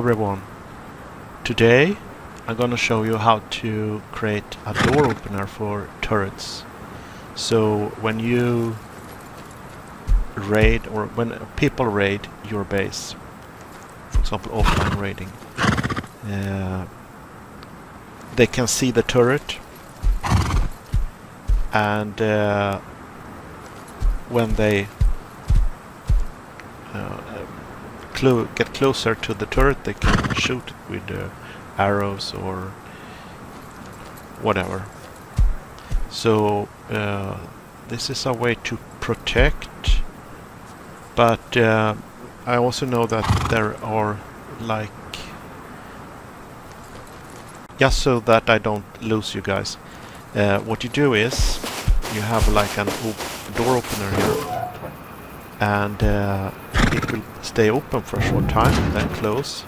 Everyone, today I'm gonna show you how to create a door opener for turrets. So when you raid, or when people raid your base, for example offline raiding, they can see the turret, and when they get closer to the turret, they can shoot it with arrows or whatever. So this is a way to protect, but I also know that there are, like, just so that I don't lose you guys, what you do is you have like an door opener here, and it will stay open for a short time and then close.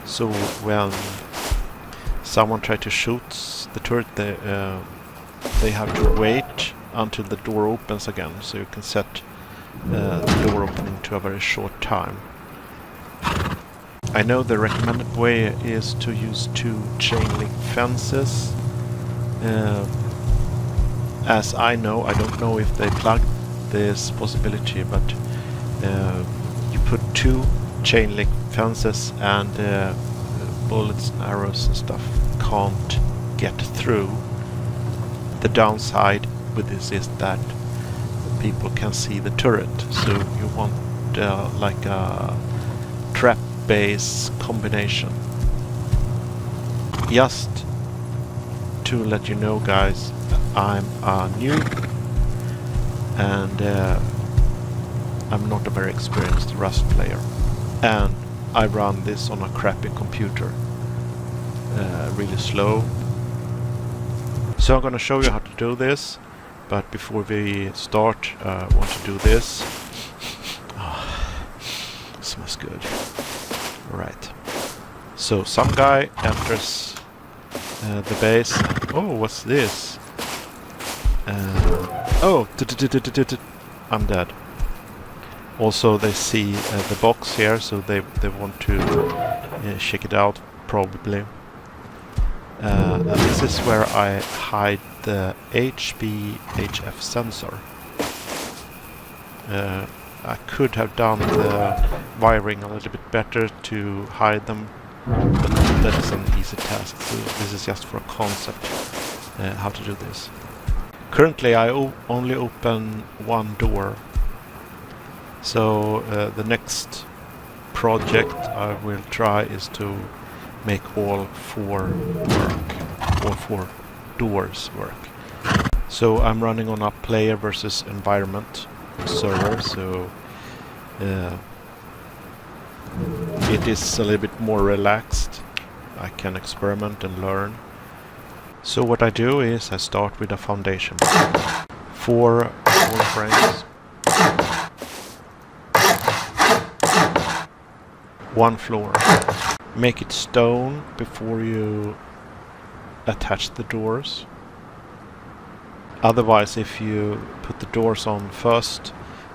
So when someone tries to shoot the turret, they have to wait until the door opens again. So you can set the door opening to a very short time. I know the recommended way is to use 2 chain link fences. As I know, I don't know if they plugged this possibility, but you put 2 chain link fences and bullets and arrows and stuff can't get through. The downside with this is that people can see the turret, so you want like a trap base combination. Just to let you know, guys, I'm a noob and I'm not a very experienced Rust player, and I run this on a crappy computer, really slow. So I'm gonna show you how to do this, but before we start, I want to do this. Smells good. Alright. So some guy enters the base. Oh, what's this? Oh, I'm dead. Also, they see the box here, so they want to check it out, probably. And this is where I hide the HF sensor. I could have done the wiring a little bit better to hide them, but that is an easy task. So this is just for a concept, how to do this. Currently I only open 1 door. So the next project I will try is to make all 4 doors work. So I'm running on a player versus environment server, so it is a little bit more relaxed. I can experiment and learn. So what I do is I start with a foundation. 4 wall frames. 1 floor. Make it stone before you attach the doors. Otherwise, if you put the doors on first,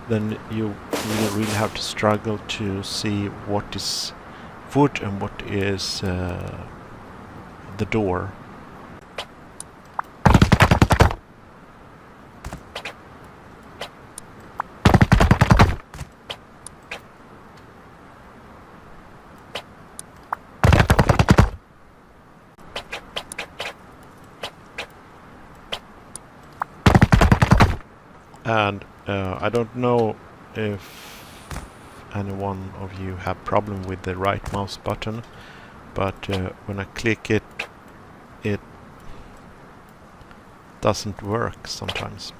then you really have to struggle to see what is wood and what is the door. And I don't know if any one of you have problem with the right mouse button, but when I click it, it doesn't work sometimes.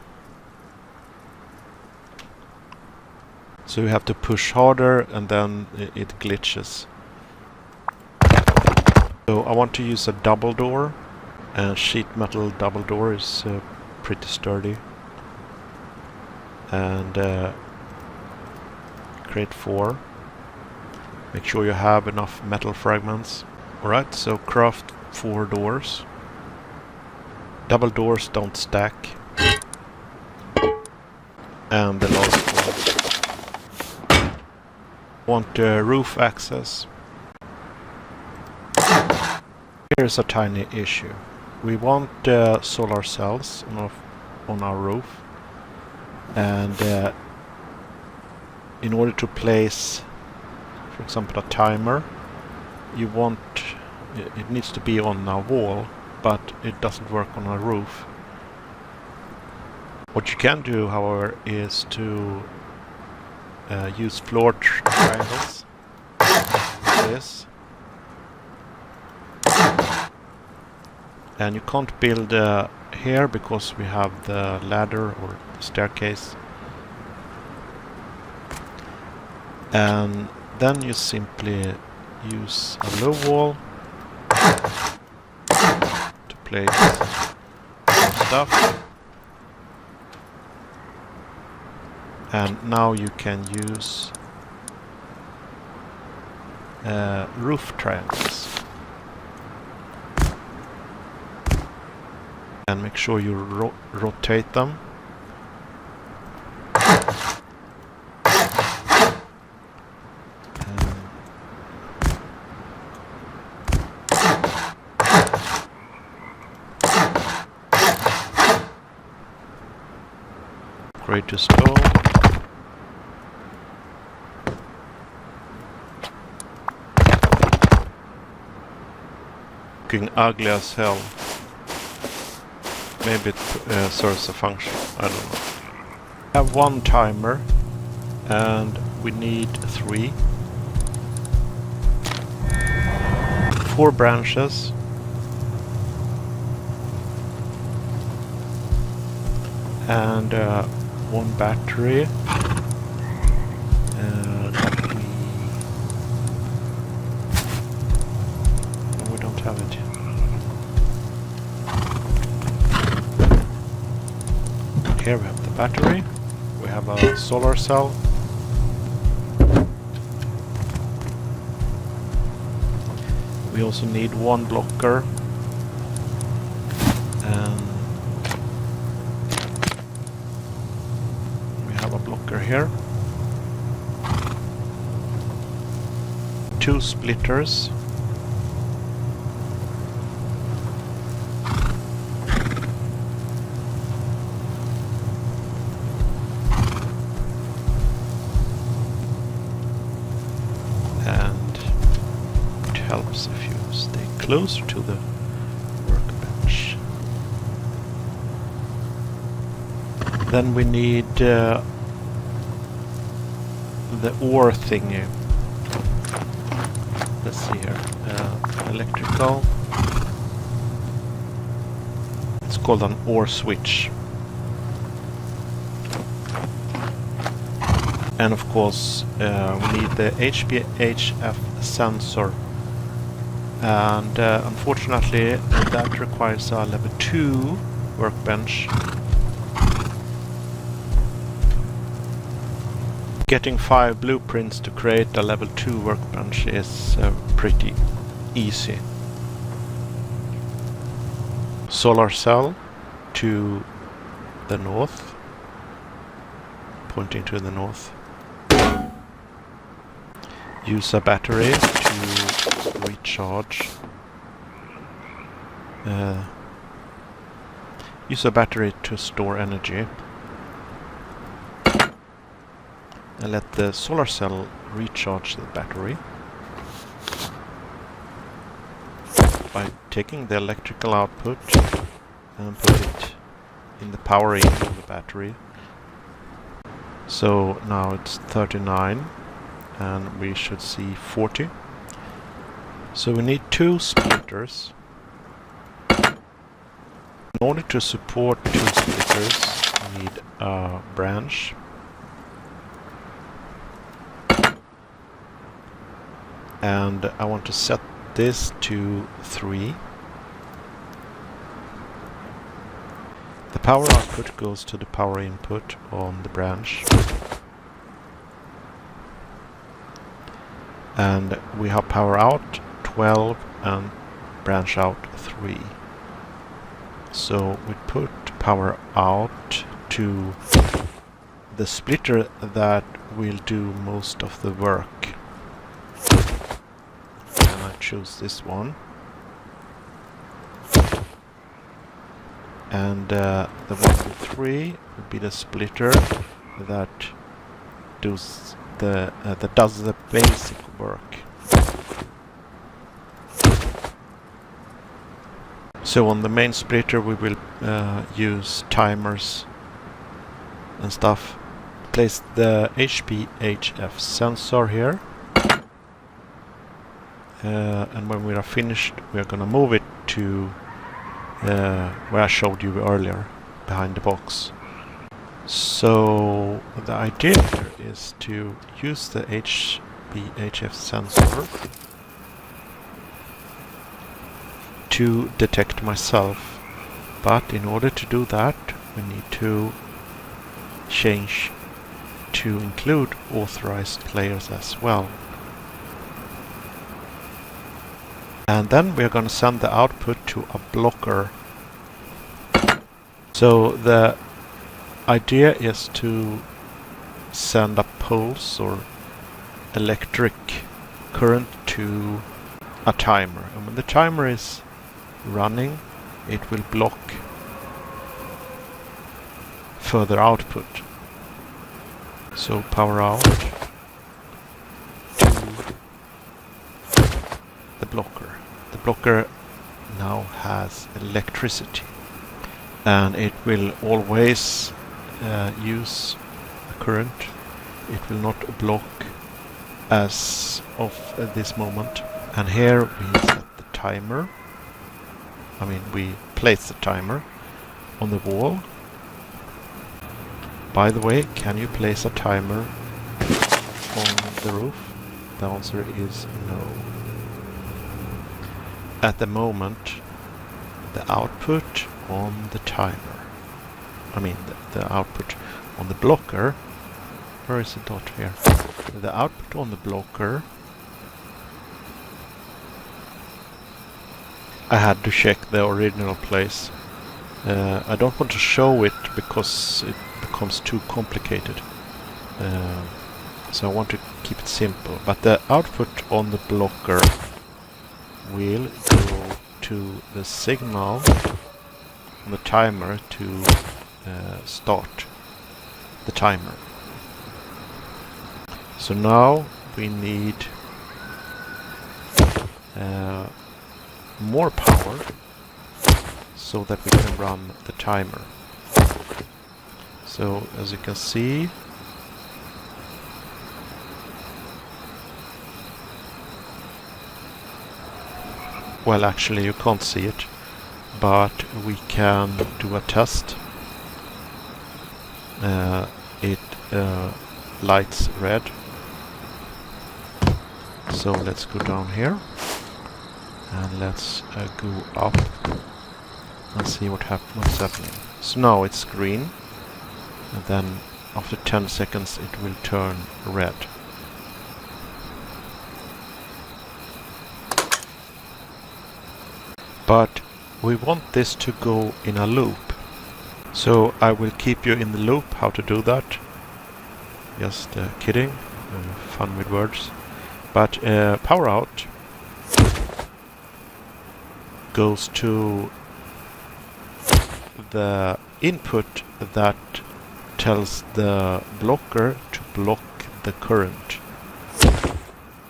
So you have to push harder and then it glitches. So I want to use a double door, and sheet metal double door is pretty sturdy. And create 4. Make sure you have enough metal fragments. Alright, so craft 4 doors. Double doors don't stack. And the last one. Want roof access. Here's a tiny issue. We want solar cells on our roof, and in order to place, for example, a timer, it needs to be on a wall, but it doesn't work on a roof. What you can do, however, is to use floor triangles like this. And you can't build here because we have the ladder or staircase. And then you simply use a low wall to place stuff. And now you can use roof triangles. And make sure you rotate them. Great to stall. Looking ugly as hell. Maybe it serves a function, I don't know. We have one timer and we need 3. 4 branches. And 1 battery. And we don't have it. Here we have the battery, we have a solar cell, we also need 1 blocker, and we have a blocker here, 2 splitters, helps if you stay closer to the workbench. Then we need the ore thingy. Let's see here. Electrical. It's called an ore switch. And of course we need the HPHF sensor. And unfortunately that requires a level 2 workbench. Getting 5 blueprints to create a level 2 workbench is pretty easy. Solar cell to the north, pointing to the north. Use a battery to recharge. Use a battery to store energy. And let the solar cell recharge the battery by taking the electrical output and put it in the power in of the battery. So now it's 39 and we should see 40. So we need 2 splitters. In order to support 2 splitters, we need a branch. And I want to set this to 3. The power output goes to the power input on the branch. And we have power out 12 and branch out 3. So we put power out to the splitter that will do most of the work. And I choose this one. And the 1, 2, 3 will be the splitter that does the basic work. So on the main splitter we will use timers and stuff. Place the HPHF sensor here. And when we are finished, we are gonna move it to where I showed you earlier, behind the box. So the idea here is to use the HPHF sensor to detect myself, but in order to do that we need to change to include authorized players as well. And then we're going to send the output to a blocker. So the idea is to send a pulse or electric current to a timer. And when the timer is running, it will block further output. So power out to the blocker. The blocker now has electricity, and it will always use a current. It will not block as of this moment. And here we set the timer. We place the timer on the wall. By the way, can you place a timer on the roof? The answer is no. At the moment, the output on the timer, the output on the blocker, where is the dot here? The output on the blocker, I had to check the original place. I don't want to show it because it becomes too complicated. So I want to keep it simple. But the output on the blocker will go to the signal on the timer to start the timer. So now we need more power so that we can run the timer. So as you can see, well, actually you can't see it, but we can do a test. It lights red. So let's go down here and let's go up and see what's happening. So now it's green, and then after 10 seconds it will turn red. But we want this to go in a loop. So I will keep you in the loop how to do that. Just kidding, fun with words. But power out goes to the input that tells the blocker to block the current.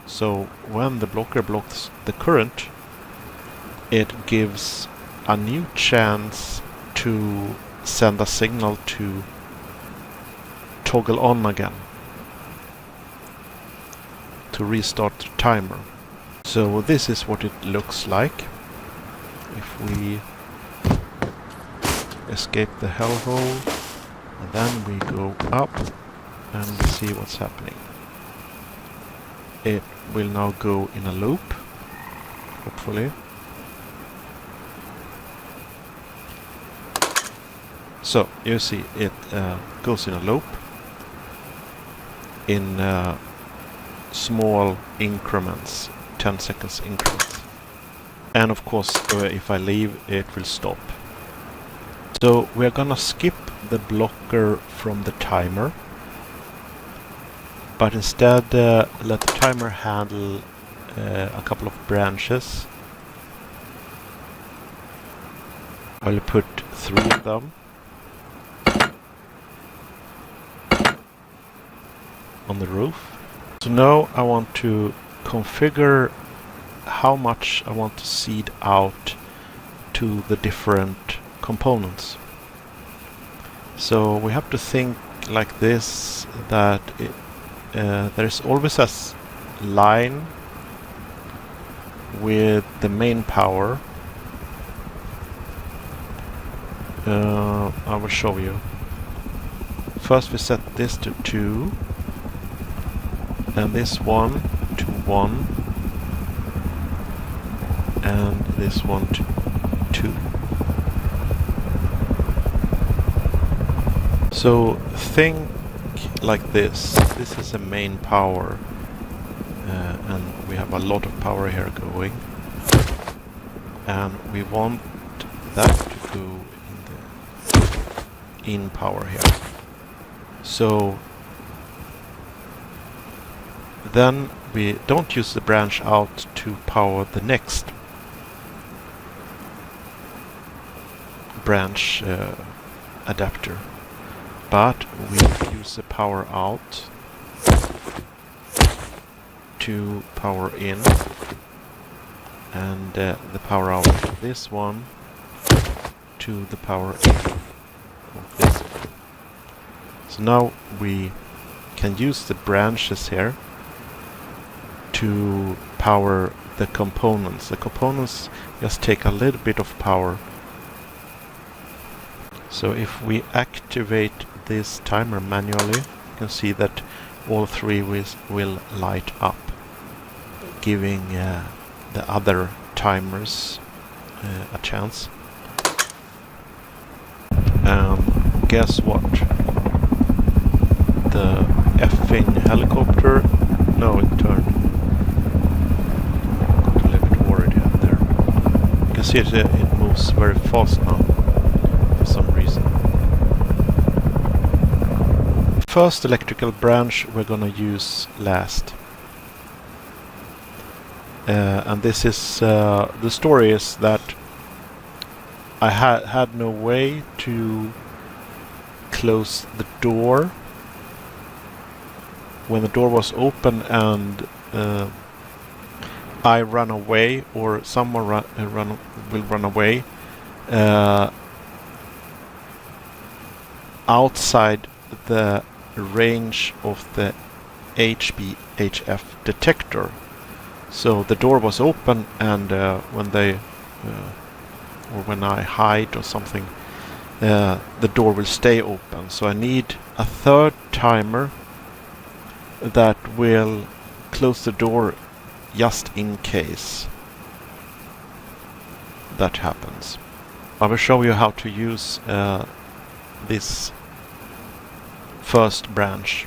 So when the blocker blocks the current, it gives a new chance to send a signal to toggle on again, to restart the timer. So this is what it looks like if we escape the hellhole, and then we go up and we see what's happening. It will now go in a loop, hopefully. So you see it goes in a loop in small increments, 10 seconds increments. And of course if I leave, it will stop. So we're gonna skip the blocker from the timer, but instead let the timer handle a couple of branches. I'll put 3 of them on the roof. So now I want to configure how much I want to seed out to the different components. So we have to think like this, that there's always a line with the main power. I will show you. First we set this to 2, and this one to 1, and this one to 2. So think like this. This is a main power, and we have a lot of power here going, and we want that to go in power here. So then we don't use the branch out to power the next branch adapter, but we use the power out to power in, and the power out of this one to the power in of this one. So now we can use the branches here to power the components. The components just take a little bit of power. So if we activate this timer manually, you can see that all 3 will light up, giving the other timers a chance. Guess what? The effing helicopter. No, it turned. Got a little bit worried out there. You can see it moves very fast now for some reason. First electrical branch we're gonna use last. And this is the story is that I had no way to close the door when the door was open, and I run away, or someone will run away outside the range of the HBHF detector. So the door was open, and when I hide or something, the door will stay open. So I need a third timer that will close the door just in case that happens. I will show you how to use this first branch,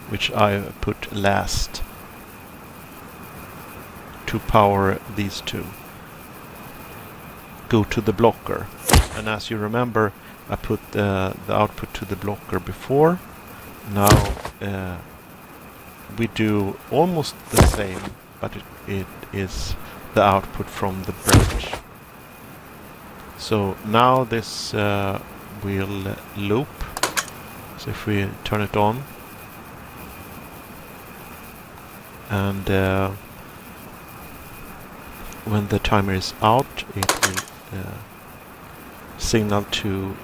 which I put last, to power these 2. Go to the blocker, and as you remember, I put the output to the blocker before. Now we do almost the same, but it is the output from the branch. So now this will loop. So if we turn it on, and when the timer is out, it will signal to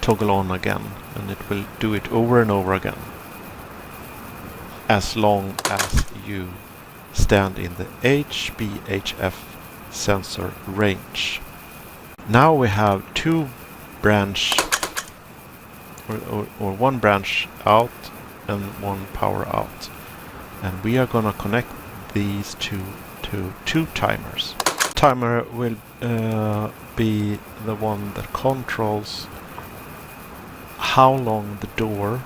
toggle on again, and it will do it over and over again as long as you stand in the HBHF sensor range. Now we have 2 branch or 1 branch out and 1 power out, and we are gonna connect these to 2 timers. Timer will be the one that controls how long the door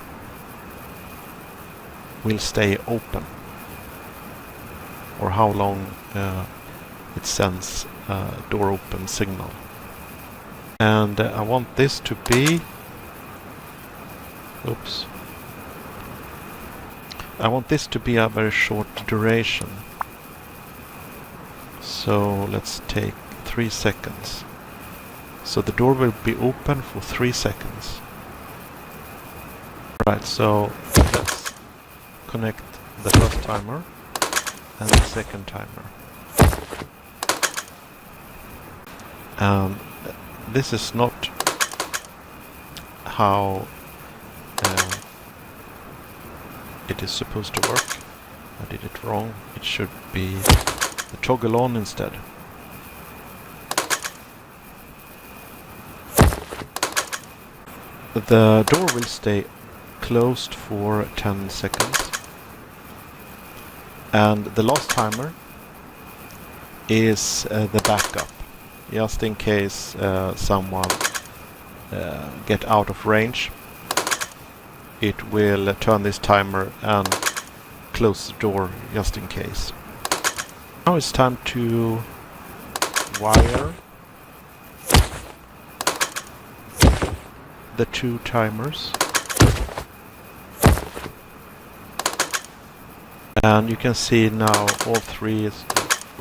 will stay open, or how long it sends a door open signal. And I want this to be, I want this to be a very short duration. So let's take 3 seconds. So the door will be open for 3 seconds. Right, so let's connect the first timer and the second timer. This is not how it is supposed to work. I did it wrong. It should be the toggle on instead. The door will stay closed for 10 seconds. And the last timer is the backup, just in case someone get out of range. It will turn this timer and close the door just in case. Now it's time to wire the 2 timers. And you can see now all 3 is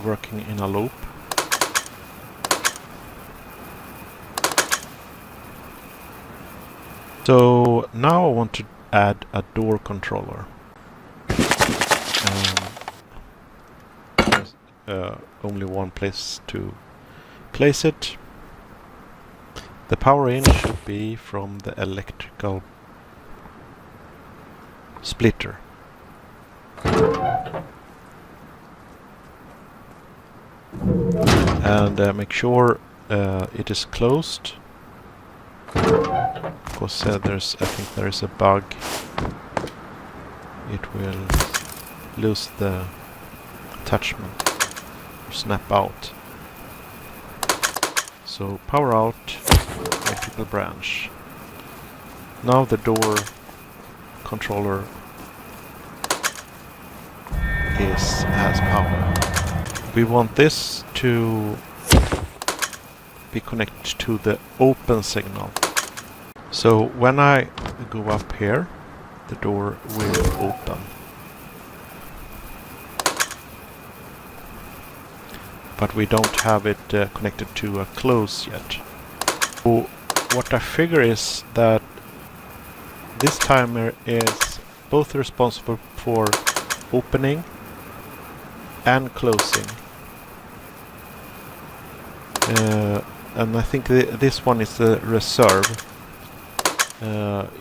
working in a loop. So now I want to add a door controller. There's only one place to place it. The power in should be from the electrical splitter. And make sure it is closed. Because I think there is a bug. It will lose the attachment or snap out. So power out electrical branch. Now the door controller has power. We want this to be connected to the open signal. So when I go up here, the door will open. But we don't have it connected to a close yet. So what I figure is that this timer is both responsible for opening and closing. And I think this one is the reserve,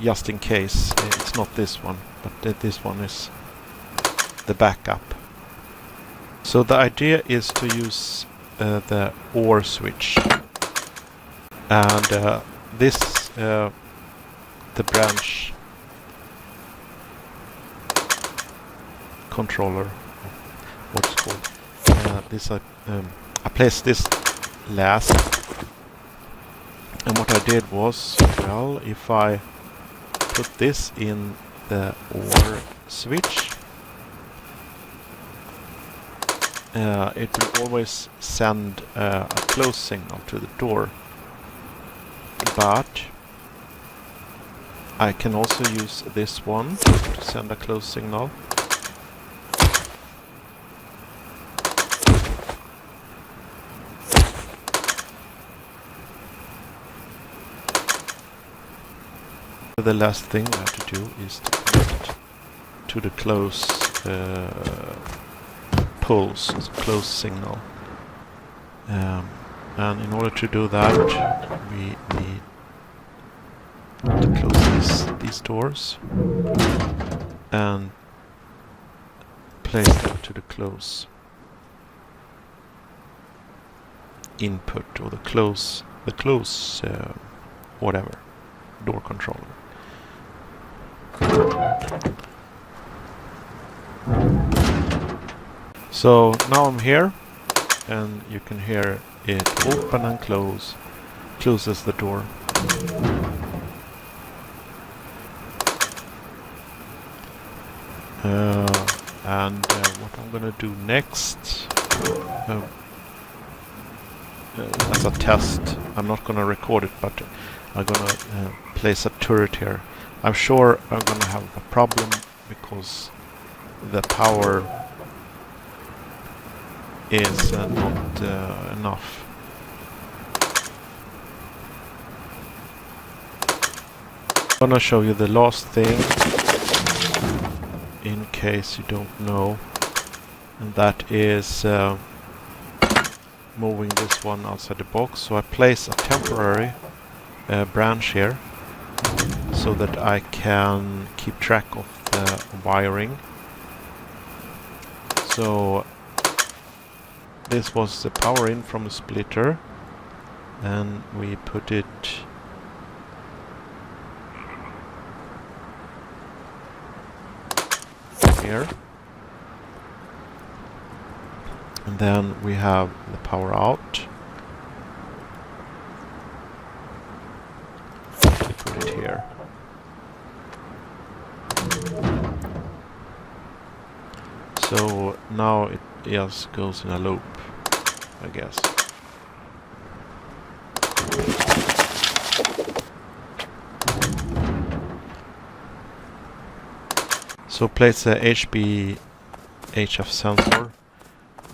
just in case. It's not this one, but this one is the backup. So the idea is to use the OR switch, and this the branch controller, what's it called? This I placed this last, and what I did was, well, if I put this in the OR switch, it will always send a close signal to the door. But I can also use this one to send a close signal. The last thing we have to do is to connect to the close pulse, close signal. And in order to do that, we need to close these doors and place them to the close input, or the close whatever, door controller. So now I'm here, and you can hear it open and closes the door. And what I'm gonna do next, as a test, I'm not gonna record it, but I'm gonna place a turret here. I'm sure I'm gonna have a problem because the power is not enough. I'm gonna show you the last thing, in case you don't know, and that is moving this one outside the box. So I place a temporary branch here so that I can keep track of the wiring. So this was the power in from a splitter, and we put it here, and then we have the power out. We put it here. So now it just goes in a loop, I guess. So place the HF sensor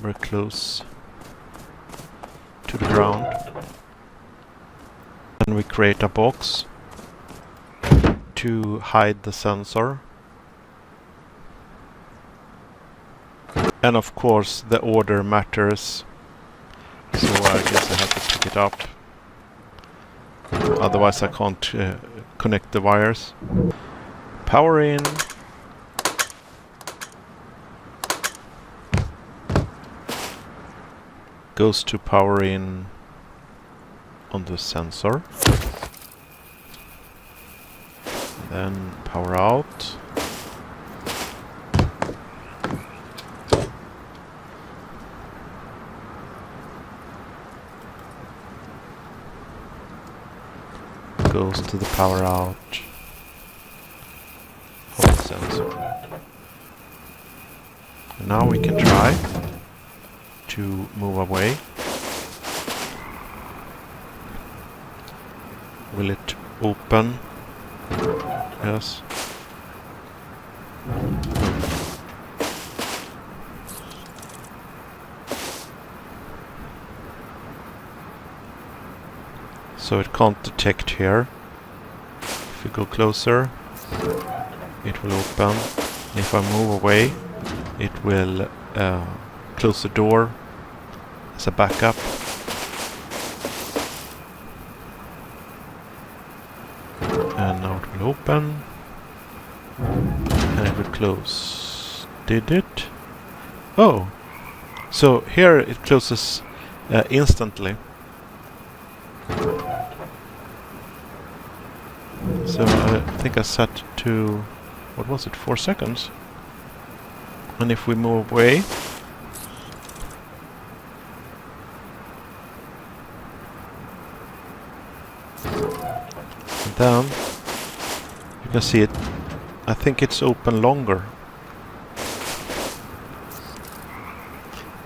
very close to the ground. And we create a box to hide the sensor. And of course the order matters, so I guess I have to pick it up. Otherwise I can't connect the wires. Power in. Goes to power in on the sensor. Then power out. Goes to the power out of the sensor. And now we can try to move away. Will it open? Yes. So it can't detect here. If we go closer, it will open. If I move away, it will close the door as a backup. And now it will open. And it will close. Did it? Oh! So here it closes instantly. So I think I set to, what was it, 4 seconds? And if we move away, then you can see it. I think it's open longer.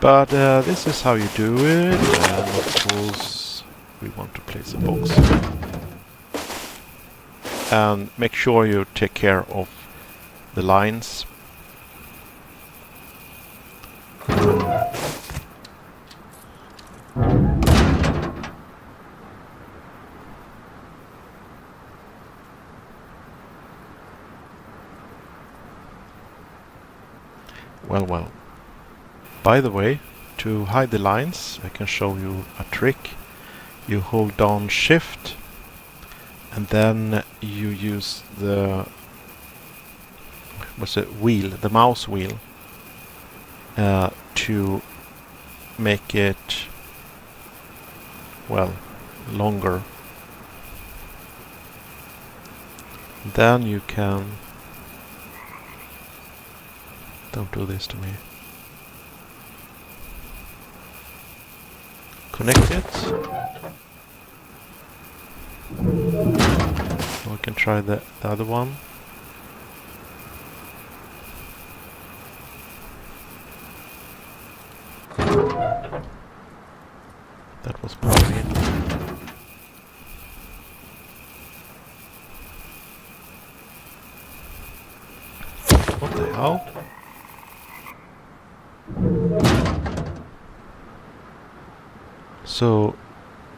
But this is how you do it, and of course we want to place a box. And make sure you take care of the lines. Well. By the way, to hide the lines, I can show you a trick. You hold down Shift, and then you use the wheel, the mouse wheel, to make it, well, longer. Then you can, don't do this to me, connect it. We can try the other one. That was probably it. What the hell? So,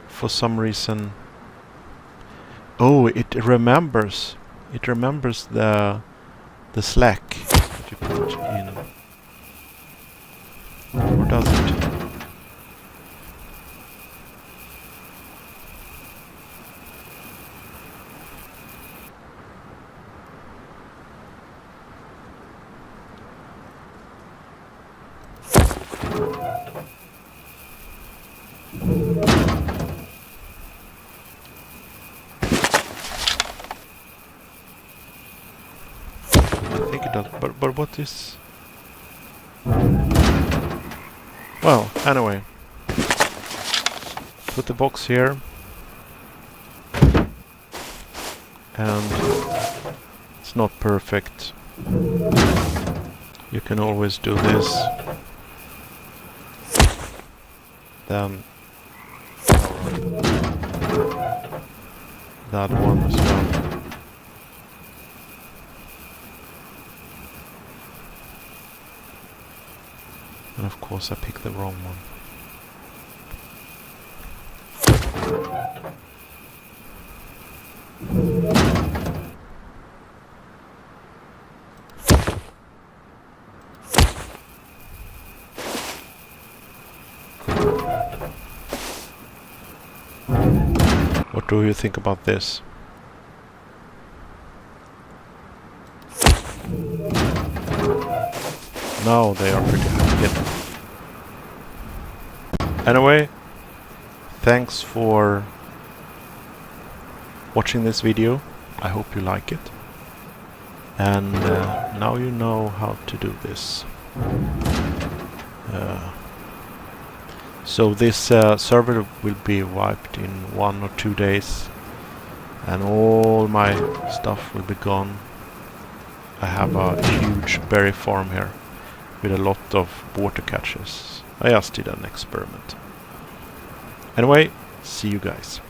for some reason... Oh, it remembers It remembers the slack that you put in. Or does it? I think it does, but what is... Well, anyway. Put the box here. And it's not perfect. You can always do this. Then that one as well. And of course I picked the wrong one. What do you think about this? Now they are pretty happy. Anyway, thanks for watching this video. I hope you like it. And now you know how to do this. So this server will be wiped in 1 or 2 days. And all my stuff will be gone. I have a huge berry farm here with a lot of water catchers. I just did an experiment. Anyway, see you guys.